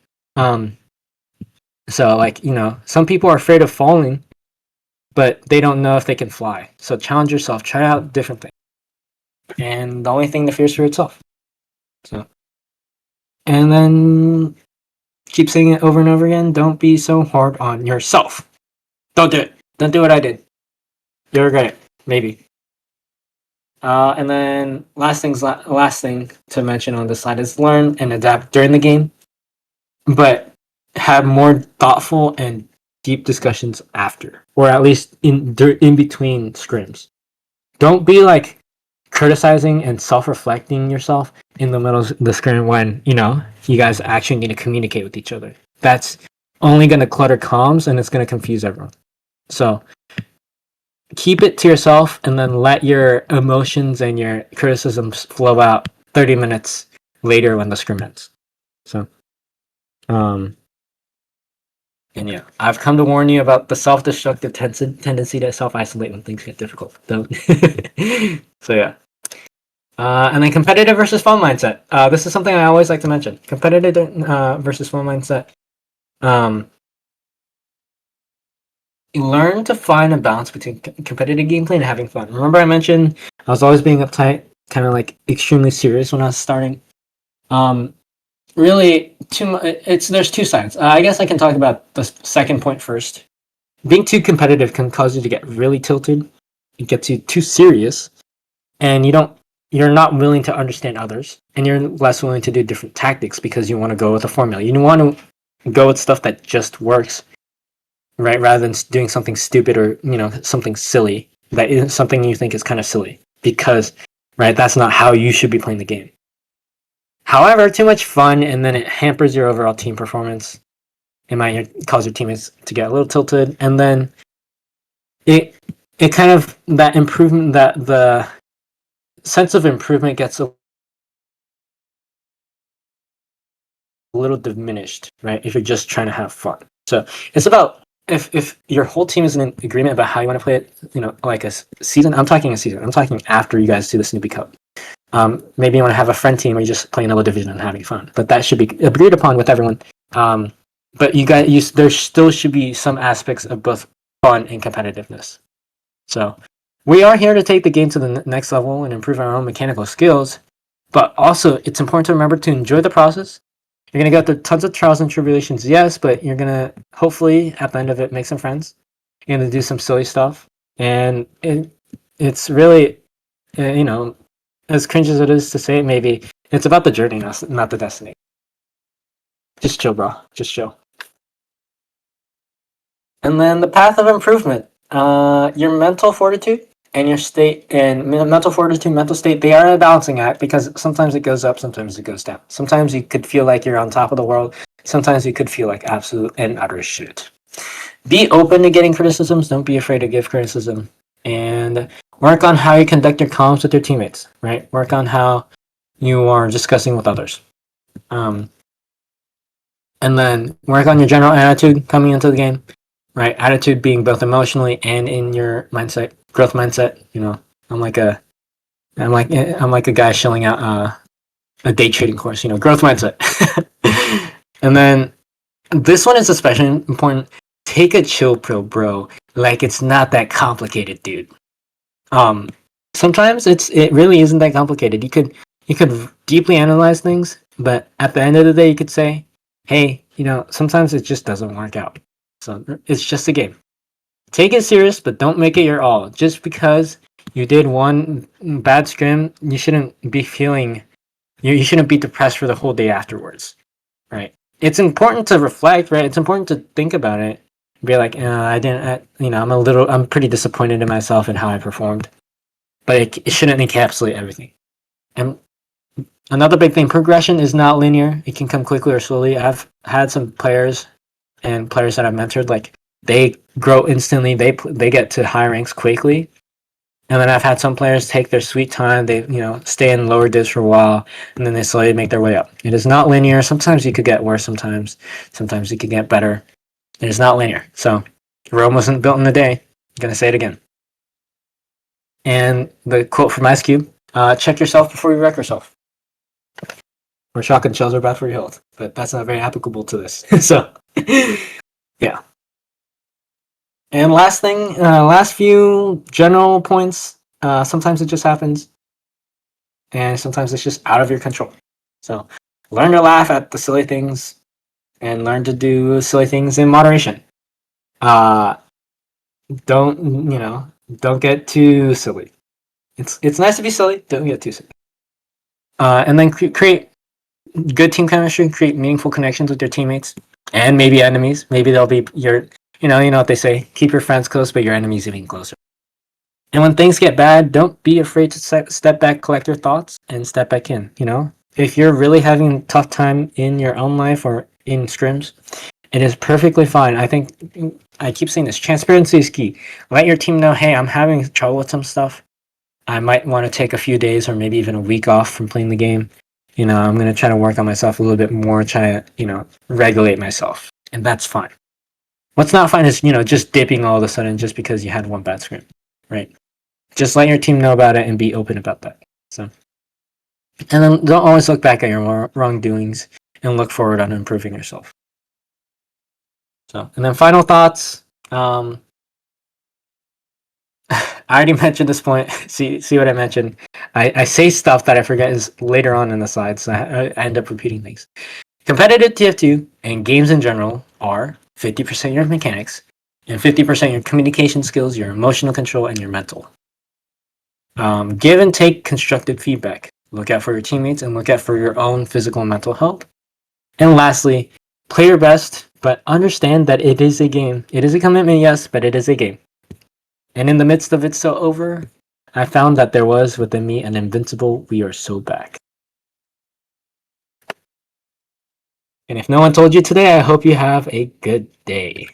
So like, some people are afraid of falling, but they don't know if they can fly. So challenge yourself, try out different things. And the only thing, the fear is for itself. So, and then keep saying it over and over again. Don't be so hard on yourself. Don't do it. Don't do what I did. You'll regret it. Maybe. And then last thing to mention on this slide is learn and adapt during the game, but have more thoughtful and deep discussions after, or at least in between scrims. Don't be like criticizing and self-reflecting yourself in the middle of the scrim when you guys actually need to communicate with each other. That's only going to clutter comms, and it's going to confuse everyone. So keep it to yourself, and then let your emotions and your criticisms flow out 30 minutes later when the scrim ends. So and yeah, I've come to warn you about the self-destructive tendency to self-isolate when things get difficult. Don't. So yeah. And then competitive versus fun mindset. This is something I always like to mention. Competitive versus fun mindset. Learn to find a balance between competitive gameplay and having fun. Remember I mentioned I was always being uptight, kind of like extremely serious when I was starting. Really, there's two sides. I guess I can talk about the second point first. Being too competitive can cause you to get really tilted. It gets you too serious, and you're not willing to understand others, and you're less willing to do different tactics because you want to go with a formula. You want to go with stuff that just works, right? Rather than doing something stupid or something silly that isn't something you think is kind of silly, because right, that's not how you should be playing the game. However, too much fun, and then it hampers your overall team performance. It might cause your teammates to get a little tilted, and then it it kind of that improvement, that the sense of improvement gets a little diminished, right? If you're just trying to have fun. So it's about if your whole team is in agreement about how you want to play it, like a season. I'm talking a season. I'm talking after you guys do the Snoopy Cup. Maybe you want to have a friend team where you just play another division and having fun, but that should be agreed upon with everyone. But there still should be some aspects of both fun and competitiveness. So we are here to take the game to the next level and improve our own mechanical skills, but also it's important to remember to enjoy the process. You're going to go through tons of trials and tribulations, yes, but you're going to hopefully at the end of it make some friends. You're going to do some silly stuff, and it's really, as cringe as it is to say it, maybe it's about the journey, not the destination. Just chill, bro. Just chill. And then the path of improvement. Your mental fortitude and your state and mental fortitude, mental state, they are a balancing act because sometimes it goes up, sometimes it goes down. Sometimes you could feel like you're on top of the world. Sometimes you could feel like absolute and utter shit. Be open to getting criticisms. Don't be afraid to give criticism. And work on how you conduct your comms with your teammates, right? Work on how you are discussing with others. And then work on your general attitude coming into the game. Right, attitude being both emotionally and in your mindset, growth mindset. I'm like a guy shilling out a day trading course. Growth mindset. And then this one is especially important. Take a chill pill, bro. Like it's not that complicated, dude. Sometimes it really isn't that complicated. You could deeply analyze things, but at the end of the day, you could say, hey, sometimes it just doesn't work out. So it's just a game. Take it serious, but don't make it your all. Just because you did one bad scrim, you shouldn't be you shouldn't be depressed for the whole day afterwards, right? It's important to reflect, right? It's important to think about it. Be like, I'm pretty disappointed in myself and how I performed, but it shouldn't encapsulate everything. And another big thing, progression is not linear. It can come quickly or slowly. I've had some players that I've mentored, like they grow instantly. They get to high ranks quickly, and then I've had some players take their sweet time. They stay in lower divs for a while, and then they slowly make their way up. It is not linear. Sometimes you could get worse. Sometimes you could get better. It is not linear. So Rome wasn't built in a day. I'm gonna say it again. And the quote from Ice Cube: "Check yourself before you wreck yourself." Or shotgun shells are bad for your health, but that's not very applicable to this. So, yeah. And last thing, last few general points. Sometimes it just happens, and sometimes it's just out of your control. So, learn to laugh at the silly things, and learn to do silly things in moderation. Don't get too silly. It's nice to be silly. Don't get too silly. And then create good team chemistry, create meaningful connections with your teammates and maybe enemies. Maybe they'll be your, you know what they say, keep your friends close, but your enemies even closer. And when things get bad, don't be afraid to step back, collect your thoughts, and step back in. If you're really having a tough time in your own life or in scrims, it is perfectly fine. I think I keep saying this. Transparency is key. Let your team know, hey, I'm having trouble with some stuff. I might want to take a few days or maybe even a week off from playing the game. I'm going to try to work on myself a little bit more, try to, regulate myself. And that's fine. What's not fine is, just dipping all of a sudden just because you had one bad scrim, right? Just let your team know about it and be open about that. So, and then don't always look back at your wrongdoings and look forward on improving yourself. So, and then final thoughts. I already mentioned this point. See what I mentioned. I say stuff that I forget is later on in the slides, so I end up repeating things. Competitive TF2 and games in general are 50% your mechanics and 50% your communication skills, your emotional control, and your mental. Give and take constructive feedback. Look out for your teammates and look out for your own physical and mental health. And lastly, play your best, but understand that it is a game. It is a commitment, yes, but it is a game. And in the midst of it so over, I found that there was within me an invincible "we are so back." And if no one told you today, I hope you have a good day.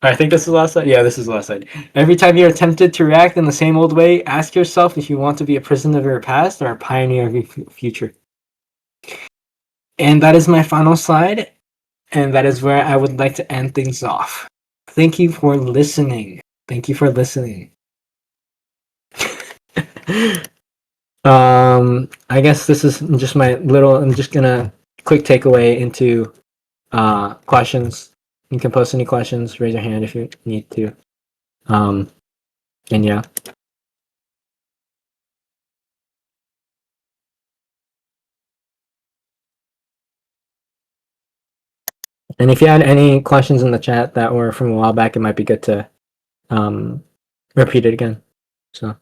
I think this is the last slide. Yeah, this is the last slide. Every time you're tempted to react in the same old way, ask yourself if you want to be a prisoner of your past or a pioneer of your future. And that is my final slide. And that is where I would like to end things off. Thank you for listening. Thank you for listening. I guess this is just my little. I'm just gonna quick takeaway into questions. You can post any questions. Raise your hand if you need to. And yeah. And if you had any questions in the chat that were from a while back, it might be good to repeat it again. So.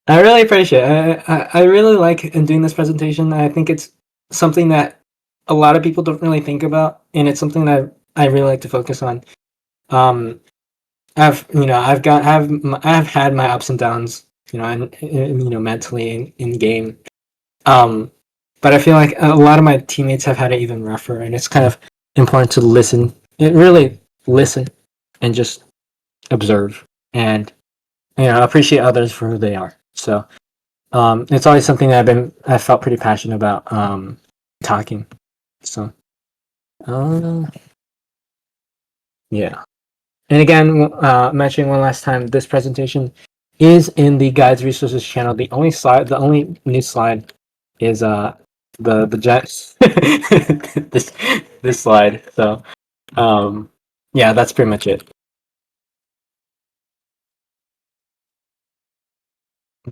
I really appreciate it. I really like doing this presentation. I think it's something that a lot of people don't really think about, and it's something that I really like to focus on. I've had my ups and downs, and mentally in game. But I feel like a lot of my teammates have had it even rougher, and it's kind of important to listen. Really listen and just observe and appreciate others for who they are. So it's always something that I felt pretty passionate about talking. So yeah. And again, mentioning one last time, this presentation is in the guides resources channel. The only new slide is the Jets this slide. So yeah, that's pretty much it.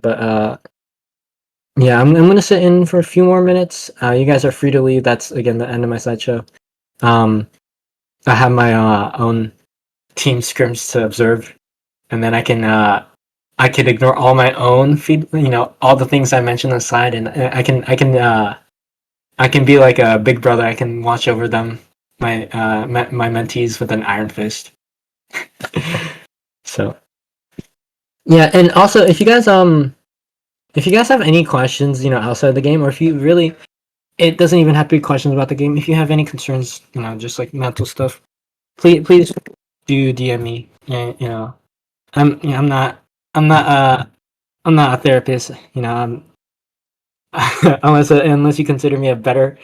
But yeah, I'm gonna sit in for a few more minutes. You guys are free to leave. That's again the end of my slideshow. I have my own team scrims to observe, and then I can ignore all my own feed. All the things I mentioned on the slide, and I can be like a big brother. I can watch over them, my mentees with an iron fist. So yeah, and also if you guys have any questions, outside the game, or if you really, it doesn't even have to be questions about the game. If you have any concerns, just like mental stuff, please do DM me. I'm not a therapist. Unless you consider me a better.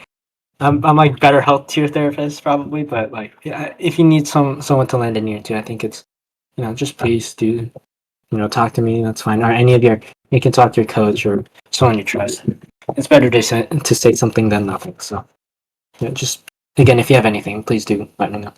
I'm like better health tier therapist probably, but like if you need someone to lend an ear to, I think it's just please do talk to me. That's fine. Or any of you can talk to your coach or someone you trust. It's better to say something than nothing. So just again, if you have anything, please do let me know.